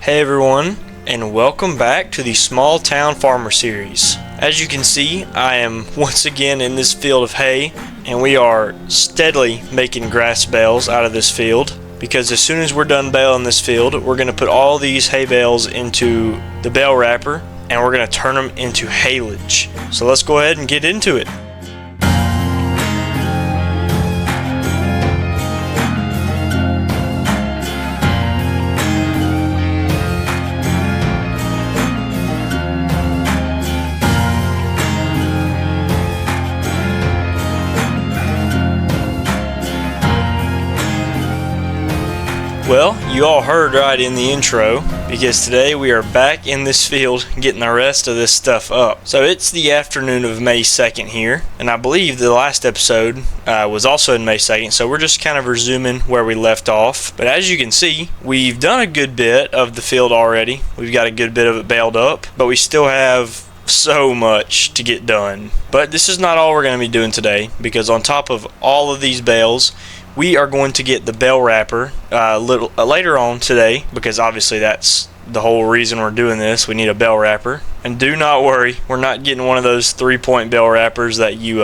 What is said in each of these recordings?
Hey everyone, and welcome back to the Small Town Farmer series. As you can see, I am once again in this field of hay, and we are steadily making grass bales out of this field, because as soon as we're done baling this field, we're going to put all these hay bales into the bale wrapper, and we're going to turn them into haylage. So let's go ahead and get into it. Well, you all heard right in the intro, because today we are back in this field getting the rest of this stuff up. So it's the afternoon of May 2nd here, and I believe the last episode was also in May 2nd, so we're just kind of resuming where we left off. But as you can see, we've done a good bit of the field already. We've got a good bit of it baled up, but we still have so much to get done. But this is not all we're going to be doing today, because on top of all of these bales, we are going to get the bale wrapper later on today, because obviously that's the whole reason we're doing this. We need a bale wrapper. And do not worry, we're not getting one of those 3-point bale wrappers that you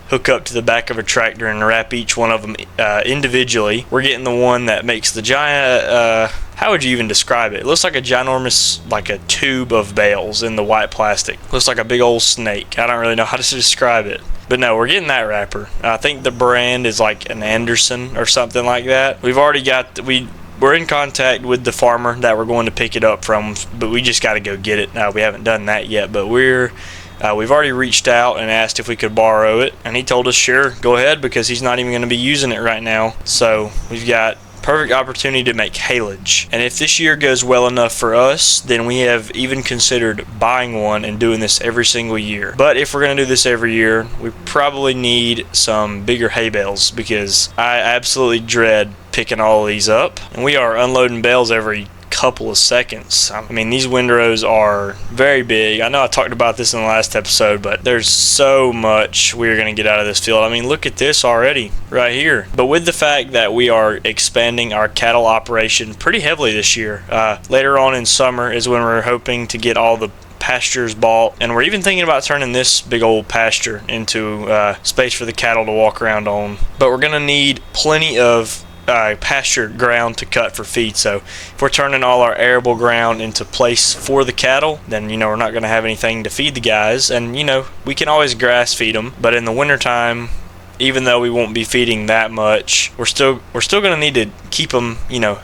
hook up to the back of a tractor and wrap each one of them individually. We're getting the one that makes the giant, how would you even describe it? It looks like a ginormous, like a tube of bales in the white plastic. Looks like a big old snake. I don't really know how to describe it. But no, we're getting that wrapper. I think the brand is like an Anderson or something like that. We've already got, we're in contact with the farmer that we're going to pick it up from, but we just got to go get it. We haven't done that yet, but we've already reached out and asked if we could borrow it, and he told us sure, go ahead, because he's not even going to be using it right now. So we've got perfect opportunity to make haylage. And if this year goes well enough for us, then we have even considered buying one and doing this every single year. But if we're going to do this every year, we probably need some bigger hay bales, because I absolutely dread picking all of these up. And we are unloading bales every couple of seconds. I mean, these windrows are very big. I know I talked about this in the last episode, but there's so much we're going to get out of this field. I mean, look at this already right here. But with the fact that we are expanding our cattle operation pretty heavily this year, later on in summer is when we're hoping to get all the pastures bought, and we're even thinking about turning this big old pasture into space for the cattle to walk around on. But we're going to need plenty of pasture ground to cut for feed. So if we're turning all our arable ground into place for the cattle, then we're not going to have anything to feed the guys. And we can always grass feed them, but in the wintertime, even though we won't be feeding that much, we're still going to need to keep them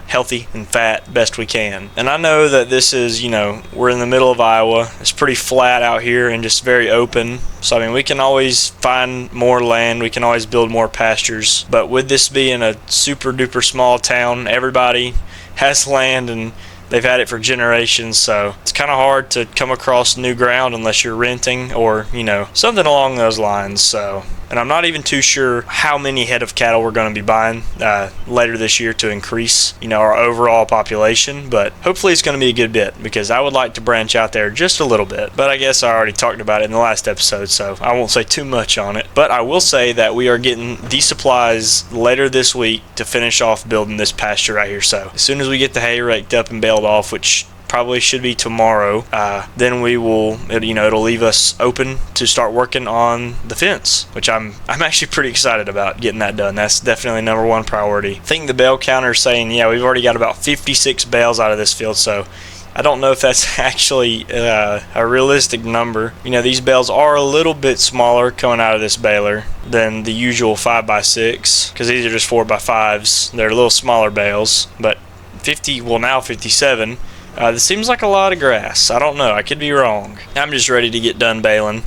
healthy and fat best we can. And I know that this is we're in the middle of Iowa. It's pretty flat out here and just very open. So I mean, we can always find more land, we can always build more pastures. But with this being a super duper small town, everybody has land and they've had it for generations, so it's kind of hard to come across new ground unless you're renting or something along those lines. So, and I'm not even too sure how many head of cattle we're going to be buying later this year to increase our overall population, but hopefully it's going to be a good bit, because I would like to branch out there just a little bit. But I guess I already talked about it in the last episode, so I won't say too much on it. But I will say that we are getting the supplies later this week to finish off building this pasture right here. So as soon as we get the hay raked up and baled off, which probably should be tomorrow, then we will, it'll leave us open to start working on the fence, which I'm actually pretty excited about getting that done. That's definitely number one priority. I think the bale counter is saying, yeah, we've already got about 56 bales out of this field, so I don't know if that's actually a realistic number. These bales are a little bit smaller coming out of this baler than the usual 5x6, because these are just 4x5s. They're a little smaller bales, but 50, well now 57. This seems like a lot of grass. I don't know. I could be wrong. I'm just ready to get done baling,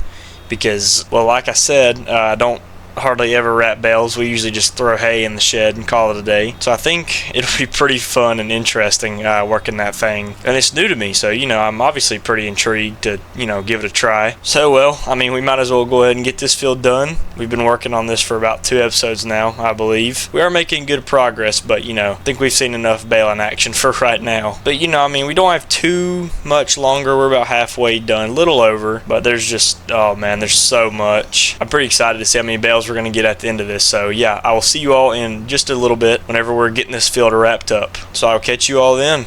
because, well, like I said, I don't hardly ever wrap bales. We usually just throw hay in the shed and call it a day. So I think it'll be pretty fun and interesting working that thing. And it's new to me, so I'm obviously pretty intrigued to give it a try. So well, I mean, we might as well go ahead and get this field done. We've been working on this for about 2 episodes now, I believe. We are making good progress, but I think we've seen enough baling action for right now. But I mean, we don't have too much longer. We're about halfway done, a little over, but there's just, oh man, there's so much. I'm pretty excited to see how many bales we're going to get at the end of this. So yeah, I will see you all in just a little bit whenever we're getting this field wrapped up. So I'll catch you all then.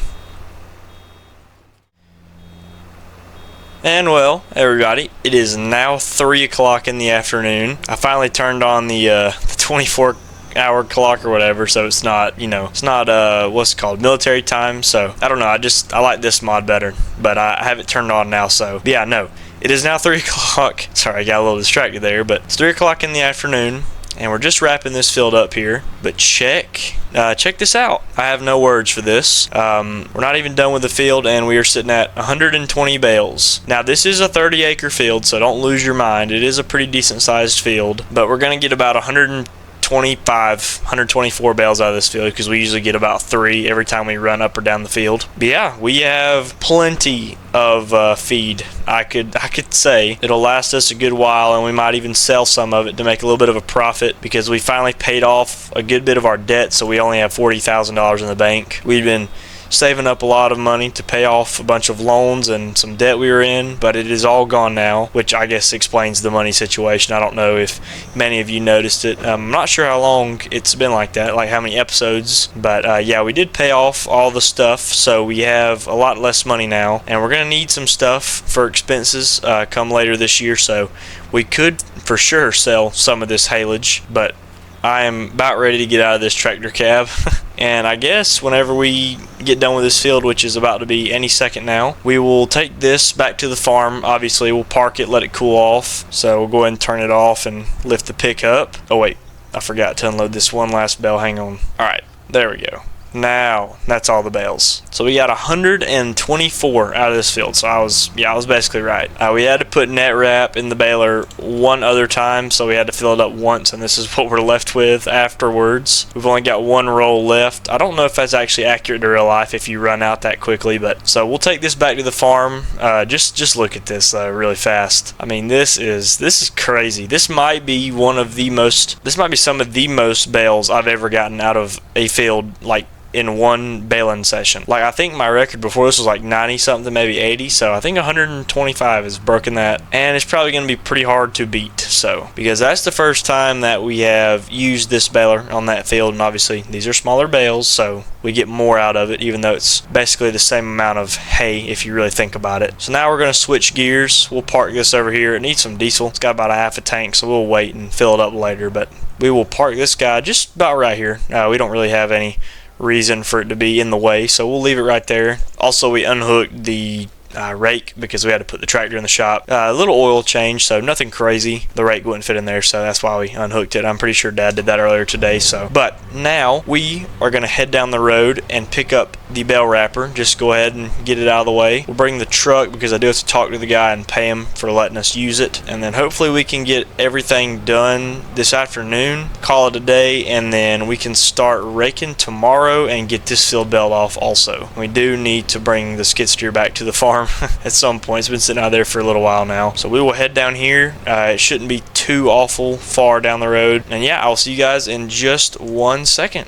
And well, everybody, it is now 3 o'clock in the afternoon. I finally turned on the 24-hour clock or whatever, so it's not, it's not what's it called, military time. So I don't know, I like this mod better, but I have it turned on now. So yeah, no, it is now 3 o'clock. Sorry, I got a little distracted there, but it's 3 o'clock in the afternoon. And we're just wrapping this field up here, but check this out. I have no words for this. We're not even done with the field, and we are sitting at 120 bales. Now, this is a 30-acre field, so don't lose your mind. It is a pretty decent-sized field, but we're going to get about 124 bales out of this field because we usually get about 3 every time we run up or down the field. But yeah, we have plenty of feed. I could say it'll last us a good while, and we might even sell some of it to make a little bit of a profit because we finally paid off a good bit of our debt, so we only have $40,000 in the bank. We've been saving up a lot of money to pay off a bunch of loans and some debt we were in, but it is all gone now, which I guess explains the money situation. I don't know if many of you noticed it. I'm not sure how long it's been like that, like how many episodes, but yeah, we did pay off all the stuff, so we have a lot less money now, and we're gonna need some stuff for expenses come later this year, so we could for sure sell some of this haylage, but I am about ready to get out of this tractor cab. And I guess whenever we get done with this field, which is about to be any second now, we will take this back to the farm. Obviously, we'll park it, let it cool off. So we'll go ahead and turn it off and lift the pick up. Oh wait, I forgot to unload this one last bale. Hang on. Alright, there we go. Now, that's all the bales. So we got 124 out of this field. So I was basically right. We had to put net wrap in the baler one other time, so we had to fill it up once, and this is what we're left with afterwards. We've only got one roll left. I don't know if that's actually accurate to real life if you run out that quickly, but so we'll take this back to the farm. Just look at this really fast. I mean, this is crazy. This might be some of the most bales I've ever gotten out of a field, like in one baling session. Like, I think my record before this was like 90 something, maybe 80, so I think 125 has broken that, and it's probably going to be pretty hard to beat, so because that's the first time that we have used this baler on that field, and obviously these are smaller bales, so we get more out of it, even though it's basically the same amount of hay if you really think about it. So now we're going to switch gears. We'll park this over here. It needs some diesel. It's got about a half a tank, so we'll wait and fill it up later, but we will park this guy just about right here. We don't really have any reason for it to be in the way, so we'll leave it right there. Also, we unhooked the rake because we had to put the tractor in the shop. A little oil change, so nothing crazy. The rake wouldn't fit in there, so that's why we unhooked it. I'm pretty sure Dad did that earlier today. So, but now we are going to head down the road and pick up the bale wrapper. Just go ahead and get it out of the way. We'll bring the truck because I do have to talk to the guy and pay him for letting us use it, and then hopefully we can get everything done this afternoon, call it a day, and then we can start raking tomorrow and get this field baled off also. We do need to bring the skid steer back to the farm at some point. It's been sitting out there for a little while now, so we will head down here. It shouldn't be too awful far down the road, and yeah, I'll see you guys in just 1 second.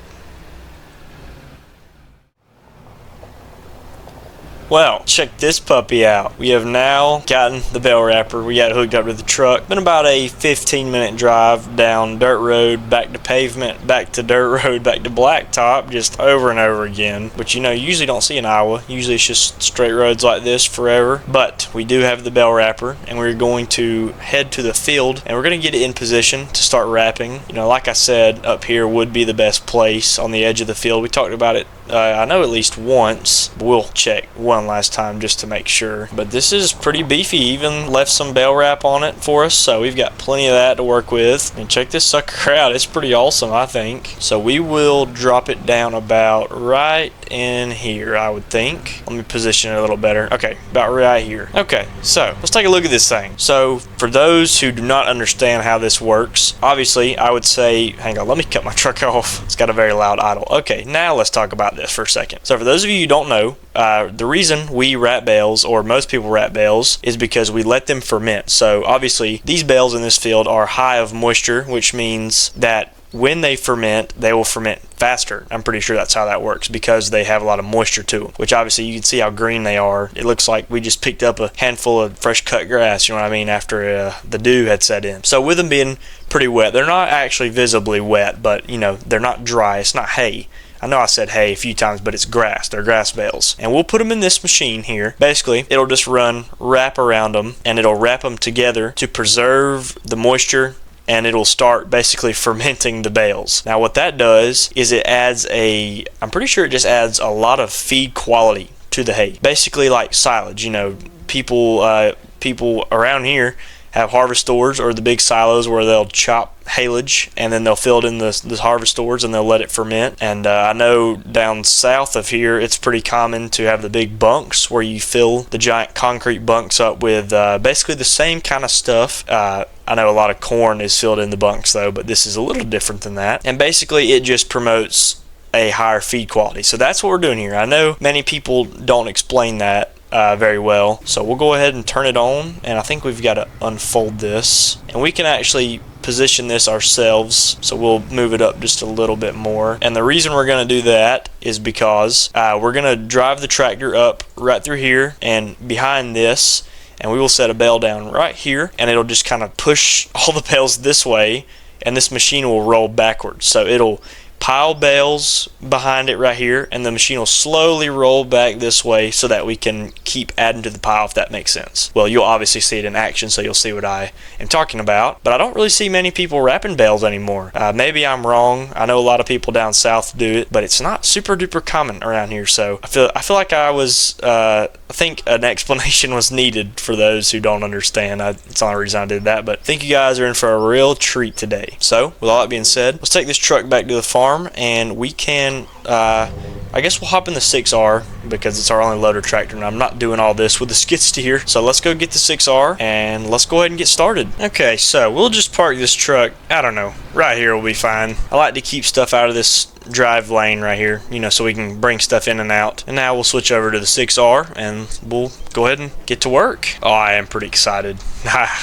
Well, check this puppy out. We have now gotten the bale wrapper. We got it hooked up to the truck. Been about a 15-minute drive down dirt road, back to pavement, back to dirt road, back to blacktop, just over and over again, which you usually don't see in Iowa. Usually it's just straight roads like this forever. But we do have the bale wrapper, and we're going to head to the field, and we're going to get it in position to start wrapping. Like I said, up here would be the best place on the edge of the field. We talked about it I know at least once, but we'll check one last time just to make sure. But this is pretty beefy. Even left some bale wrap on it for us, so we've got plenty of that to work with. And check this sucker out. It's pretty awesome, I think. So we will drop it down about right in here, I would think. Let me position it a little better. Okay, about right here. Okay, so let's take a look at this thing. So for those who do not understand how this works, obviously I would say, hang on, let me cut my truck off. It's got a very loud idle. Okay, now let's talk about this for a second. So for those of you who don't know, the reason we wrap bales, or most people wrap bales, is because we let them ferment. So obviously these bales in this field are high of moisture, which means that when they ferment, they will ferment faster. I'm pretty sure that's how that works, because they have a lot of moisture to them, which obviously you can see how green they are. It looks like we just picked up a handful of fresh cut grass, you know what I mean, after the dew had set in. So with them being pretty wet, they're not actually visibly wet, but they're not dry. It's not hay. I know I said hay a few times, but it's grass. They're grass bales. And we'll put them in this machine here. Basically, it'll just wrap around them, and it'll wrap them together to preserve the moisture, and it'll start basically fermenting the bales. Now what that does is I'm pretty sure it just adds a lot of feed quality to the hay. Basically like silage, people around here have harvest stores or the big silos where they'll chop haylage and then they'll fill it in the harvest stores and they'll let it ferment. And I know down south of here it's pretty common to have the big bunks where you fill the giant concrete bunks up with basically the same kind of stuff. I know a lot of corn is filled in the bunks though, but this is a little different than that. And basically it just promotes a higher feed quality. So that's what we're doing here. I know many people don't explain that very well, so we'll go ahead and turn it on, and I think we've got to unfold this, and we can actually position this ourselves, so we'll move it up just a little bit more. And the reason we're going to do that is because we're going to drive the tractor up right through here and behind this, and we will set a bale down right here, and it'll just kind of push all the bales this way, and this machine will roll backwards. So it'll pile bales behind it right here, and the machine will slowly roll back this way so that we can keep adding to the pile, if that makes sense. Well, you'll obviously see it in action, so you'll see what I am talking about, but I don't really see many people wrapping bales anymore. Maybe I'm wrong. I know a lot of people down south do it, but it's not super duper common around here. So I feel like I think an explanation was needed for those who don't understand. It's the only reason I did that, but I think you guys are in for a real treat today. So with all that being said, let's take this truck back to the farm, and we can I guess we'll hop in the 6R because it's our only loader tractor, and I'm not doing all this with the skid steer. So let's go get the 6R and let's go ahead and get started. Okay, so we'll just park this truck, I don't know, right here will be fine. I like to keep stuff out of this drive lane right here, so we can bring stuff in and out. And now we'll switch over to the 6R and we'll go ahead and get to work. Oh, I am pretty excited.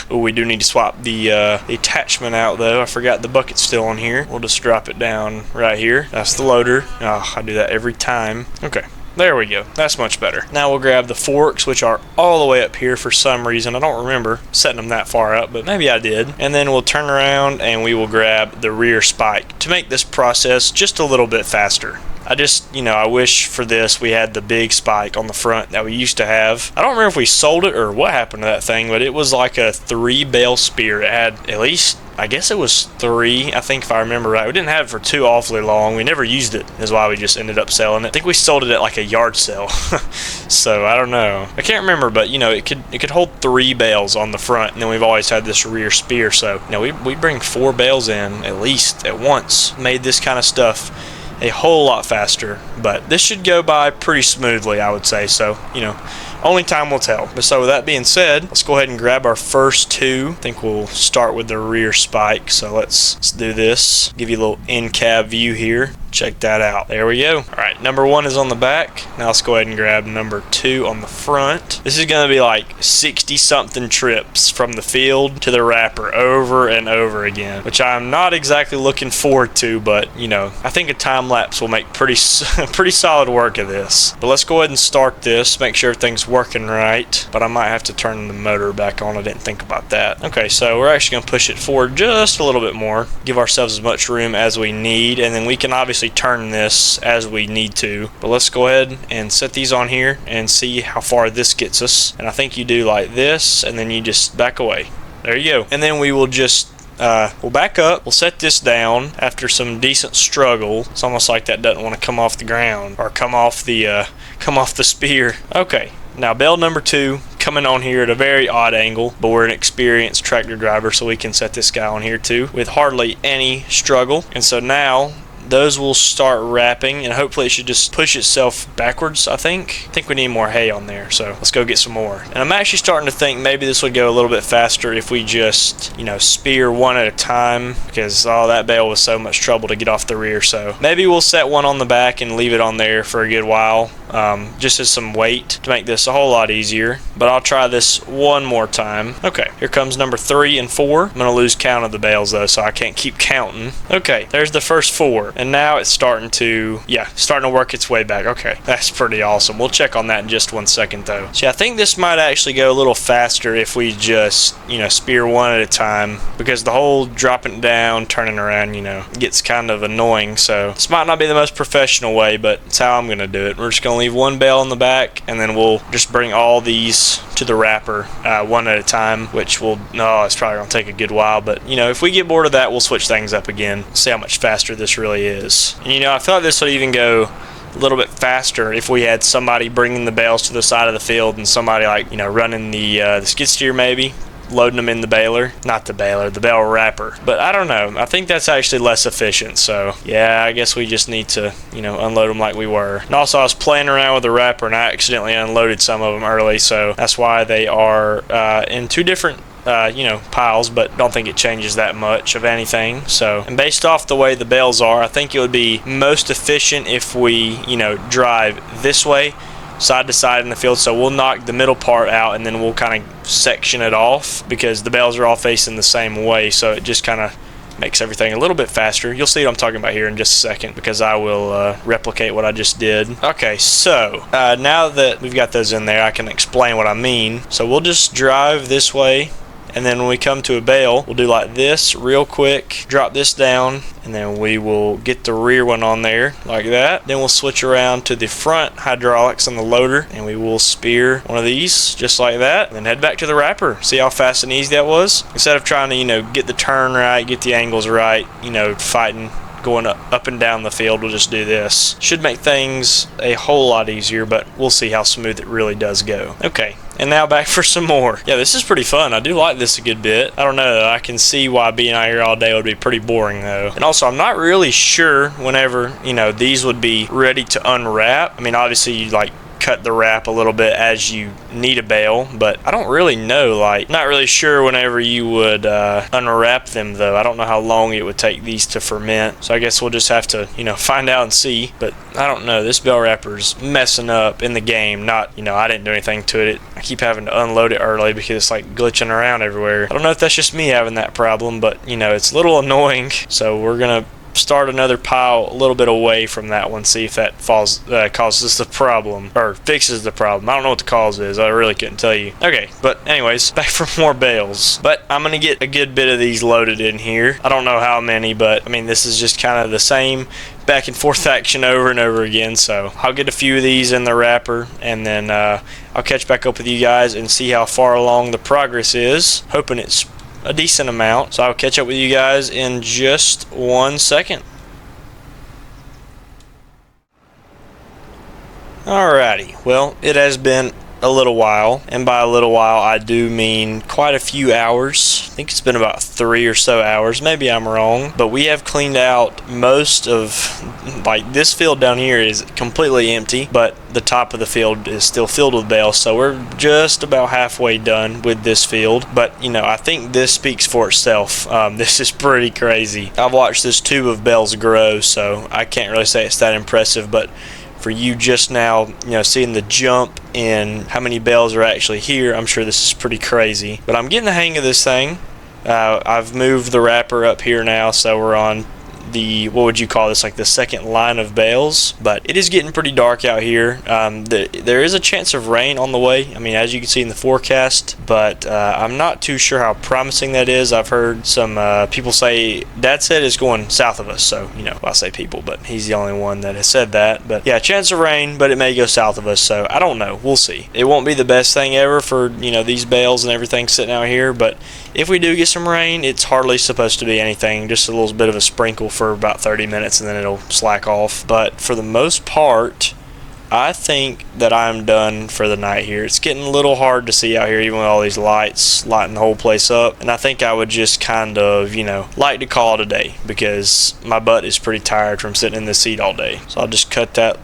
Oh, we do need to swap the attachment out though. I forgot the bucket's still on here. We'll just drop it down right here. That's the loader. Oh, I do that every time. Okay. There we go. That's much better. Now we'll grab the forks, which are all the way up here for some reason. I don't remember setting them that far up, but maybe I did. And then we'll turn around and we will grab the rear spike to make this process just a little bit faster. I wish for this we had the big spike on the front that we used to have. I don't remember if we sold it or what happened to that thing, but it was like a 3-bale spear. It had at least, I guess it was 3, I think, if I remember right. We didn't have it for too awfully long. We never used it, is why we just ended up selling it. I think we sold it at like a yard sale. So I don't know. I can't remember, but it could hold 3 bales on the front, and then we've always had this rear spear. So we bring 4 bales in at least at once. Made this kind of stuff a whole lot faster, but this should go by pretty smoothly, I would say. So only time will tell. But so with that being said, let's go ahead and grab our first 2. I think we'll start with the rear spike. So let's do this. Give you a little in-cab view here. Check that out. There we go. Alright, number 1 is on the back. Now let's go ahead and grab number 2 on the front. This is going to be like 60-something trips from the field to the wrapper over and over again, which I'm not exactly looking forward to, but I think a time lapse will make pretty solid work of this. But let's go ahead and start this, make sure everything's working right, but I might have to turn the motor back on. I didn't think about that. Okay, so we're actually going to push it forward just a little bit more, give ourselves as much room as we need, and then we can obviously turn this as we need to. But let's go ahead and set these on here and see how far this gets us. And I think you do like this, and then you just back away. There you go. And then we will just we'll back up, we'll set this down after some decent struggle. It's almost like that doesn't want to come off the ground or come off the spear. Okay, now bale number 2 coming on here at a very odd angle, but we're an experienced tractor driver, so we can set this guy on here too with hardly any struggle. And so now those will start wrapping, and hopefully it should just push itself backwards. I think we need more hay on there, so let's go get some more. And I'm actually starting to think maybe this would go a little bit faster if we just spear one at a time, because that bale was so much trouble to get off the rear. So maybe we'll set one on the back and leave it on there for a good while, just as some weight to make this a whole lot easier. But I'll try this one more time. Okay, here comes number 3 and 4. I'm gonna lose count of the bales though, so I can't keep counting. Okay, there's the first 4, and now it's starting to work its way back. Okay, that's pretty awesome. We'll check on that in just 1 second though. See, I think this might actually go a little faster if we just, spear one at a time, because the whole dropping it down, turning around, gets kind of annoying. So this might not be the most professional way, but it's how I'm gonna do it. We're just gonna leave one bale in the back, and then we'll just bring all these to the wrapper one at a time, which it's probably gonna take a good while, but if we get bored of that, we'll switch things up again, see how much faster this really is. And I feel like this would even go a little bit faster if we had somebody bringing the bales to the side of the field and somebody running the skid steer, maybe loading them in the baler, not the baler, the bale wrapper. But I don't know, I think that's actually less efficient. So yeah, I guess we just need to unload them like we were. And also I was playing around with the wrapper and I accidentally unloaded some of them early, so that's why they are in 2 different piles, but don't think it changes that much of anything. So, and based off the way the bales are, I think it would be most efficient if we drive this way, side to side in the field. So we'll knock the middle part out and then we'll kind of section it off, because the bales are all facing the same way, so it just kind of makes everything a little bit faster. You'll see what I'm talking about here in just a second, because I will replicate what I just did. Okay, so now that we've got those in there, I can explain what I mean. So we'll just drive this way, and then when we come to a bale, we'll do like this real quick, drop this down, and then we will get the rear one on there like that. Then we'll switch around to the front hydraulics on the loader, and we will spear one of these just like that, and then head back to the wrapper. See how fast and easy that was? Instead of trying to get the turn right, get the angles right, fighting going up and down the field, we'll just do this. Should make things a whole lot easier, but we'll see how smooth it really does go. Okay, and now back for some more. Yeah, this is pretty fun. I do like this a good bit. I don't know, I can see why being out here all day would be pretty boring though. And also, I'm not really sure whenever these would be ready to unwrap. I mean, obviously you cut the wrap a little bit as you need a bale, but I don't really know, not really sure whenever you would unwrap them though. I don't know how long it would take these to ferment, so I guess we'll just have to find out and see. But I don't know, this bale wrapper's messing up in the game. Not I didn't do anything to it. I keep having to unload it early because it's glitching around everywhere. I don't know if that's just me having that problem, but it's a little annoying. So we're gonna start another pile a little bit away from that one, see if that causes the problem, or fixes the problem. I don't know what the cause is, I really couldn't tell you. Okay, but anyways, back for more bales. But I'm gonna get a good bit of these loaded in here. I don't know how many, but I mean, this is just kind of the same back and forth action over and over again. So I'll get a few of these in the wrapper, and then I'll catch back up with you guys and see how far along the progress is, hoping it's a decent amount. So I'll catch up with you guys in just 1 second. Alrighty, well, it has been a little while, and by a little while I do mean quite a few hours. I think it's been about 3 or so hours, maybe I'm wrong, but we have cleaned out most of, this field down here is completely empty, but the top of the field is still filled with bales, so we're just about halfway done with this field. But I think this speaks for itself. This is pretty crazy. I've watched this tube of bales grow, so I can't really say it's that impressive, but for you just now, seeing the jump in how many bales are actually here, I'm sure this is pretty crazy. But I'm getting the hang of this thing. I've moved the wrapper up here now, so we're on the, what would you call this, the second line of bales. But it is getting pretty dark out here. There is a chance of rain on the way, I mean, as you can see in the forecast, but I'm not too sure how promising that is. I've heard some people say, Dad said it's going south of us, so well, I say people, but he's the only one that has said that. But yeah, chance of rain, but it may go south of us, so I don't know, we'll see. It won't be the best thing ever for these bales and everything sitting out here, but if we do get some rain, it's hardly supposed to be anything, just a little bit of a sprinkle for about 30 minutes and then it'll slack off. But for the most part, I think that I'm done for the night here. It's getting a little hard to see out here, even with all these lights lighting the whole place up, and I think I would just kind of like to call it a day, because my butt is pretty tired from sitting in the seat all day. So I'll just cut that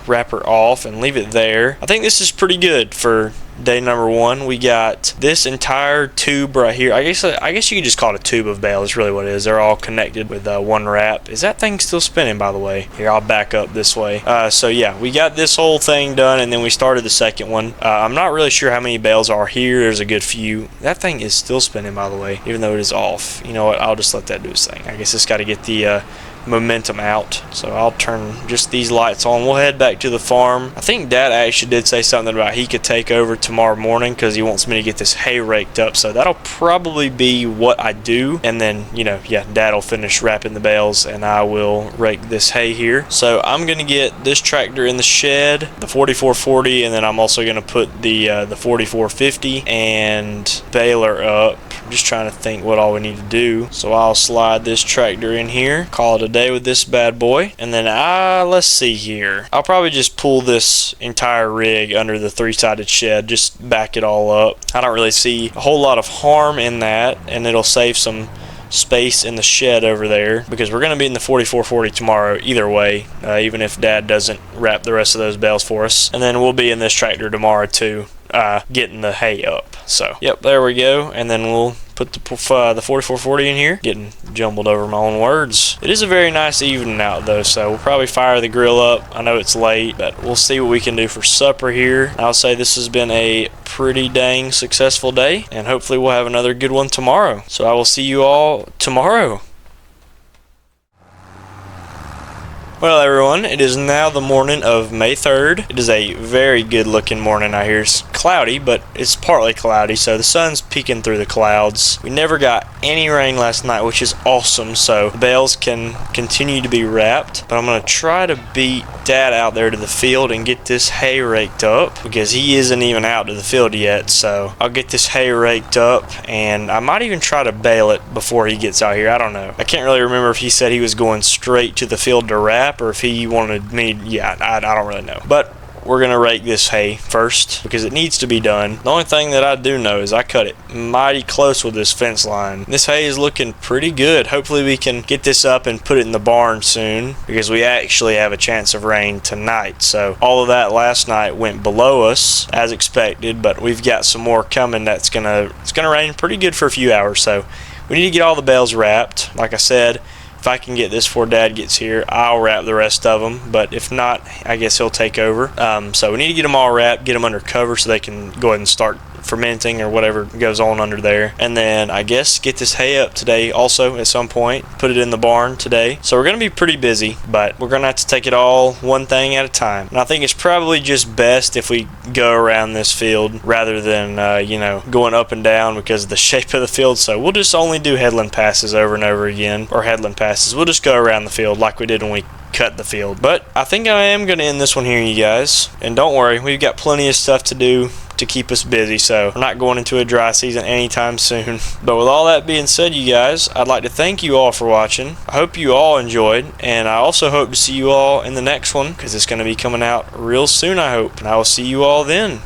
wrapper off and leave it there. I think this is pretty good for day number 1. We got this entire tube right here. I guess you could just call it a tube of bales, really what it is. They're all connected with one wrap. Is that thing still spinning, by the way? Here, I'll back up this way. So yeah, we got this whole thing done, and then we started the second one. I'm not really sure how many bales are here. There's a good few. That thing is still spinning, by the way, even though it is off. You know what? I'll just let that do its thing. I guess it's got to get the momentum out, so I'll turn just these lights on. We'll head back to the farm. I think Dad actually did say something about he could take over tomorrow morning because he wants me to get this hay raked up, so that'll probably be what I do. And then, you know, yeah, Dad will finish wrapping the bales and I will rake this hay here. So I'm gonna get this tractor in the shed, the 4440, and then I'm also gonna put the 4450 and baler up. I'm just trying to think what all we need to do. So I'll slide this tractor in here, call it a day with this bad boy, and then let's see here. I'll probably just pull this entire rig under the 3-sided shed, just back it all up. I don't really see a whole lot of harm in that, and it'll save some space in the shed over there because we're going to be in the 4440 tomorrow either way, even if Dad doesn't wrap the rest of those bales for us. And then we'll be in this tractor tomorrow too, getting the hay up. So yep, there we go. And then we'll put the 4440 in here. Getting jumbled over my own words. It is a very nice evening out though, so we'll probably fire the grill up. I know it's late, but we'll see what we can do for supper here. I'll say this has been a pretty dang successful day, and hopefully we'll have another good one tomorrow. So I will see you all tomorrow. Well, everyone, it is now the morning of May 3rd. It is a very good looking morning out here. It's cloudy, but it's partly cloudy, so the sun's peeking through the clouds. We never got any rain last night, which is awesome, so the bales can continue to be wrapped. But I'm going to try to beat Dad out there to the field and get this hay raked up, because he isn't even out to the field yet. So I'll get this hay raked up, and I might even try to bale it before he gets out here. I don't know. I can't really remember if he said he was going straight to the field to wrap, or if he wanted me, yeah, I don't really know. But we're going to rake this hay first because it needs to be done. The only thing that I do know is I cut it mighty close with this fence line. This hay is looking pretty good. Hopefully we can get this up and put it in the barn soon, because we actually have a chance of rain tonight. So all of that last night went below us as expected, but we've got some more coming. It's gonna rain pretty good for a few hours. So we need to get all the bales wrapped. Like I said, if I can get this before Dad gets here, I'll wrap the rest of them. But if not, I guess he'll take over. So we need to get them all wrapped, get them under cover so they can go ahead and start fermenting or whatever goes on under there. And then I guess get this hay up today also at some point, put it in the barn today. So we're going to be pretty busy, but we're going to have to take it all one thing at a time. And I think it's probably just best if we go around this field rather than going up and down because of the shape of the field. So we'll just only do headland passes over and over again, or headland passes. We'll just go around the field like we did when we cut the field. But I think I am going to end this one here, you guys. And don't worry, we've got plenty of stuff to do to keep us busy, so we're not going into a dry season anytime soon. But with all that being said, you guys, I'd like to thank you all for watching. I hope you all enjoyed, and I also hope to see you all in the next one, because it's going to be coming out real soon, I hope. And I will see you all then.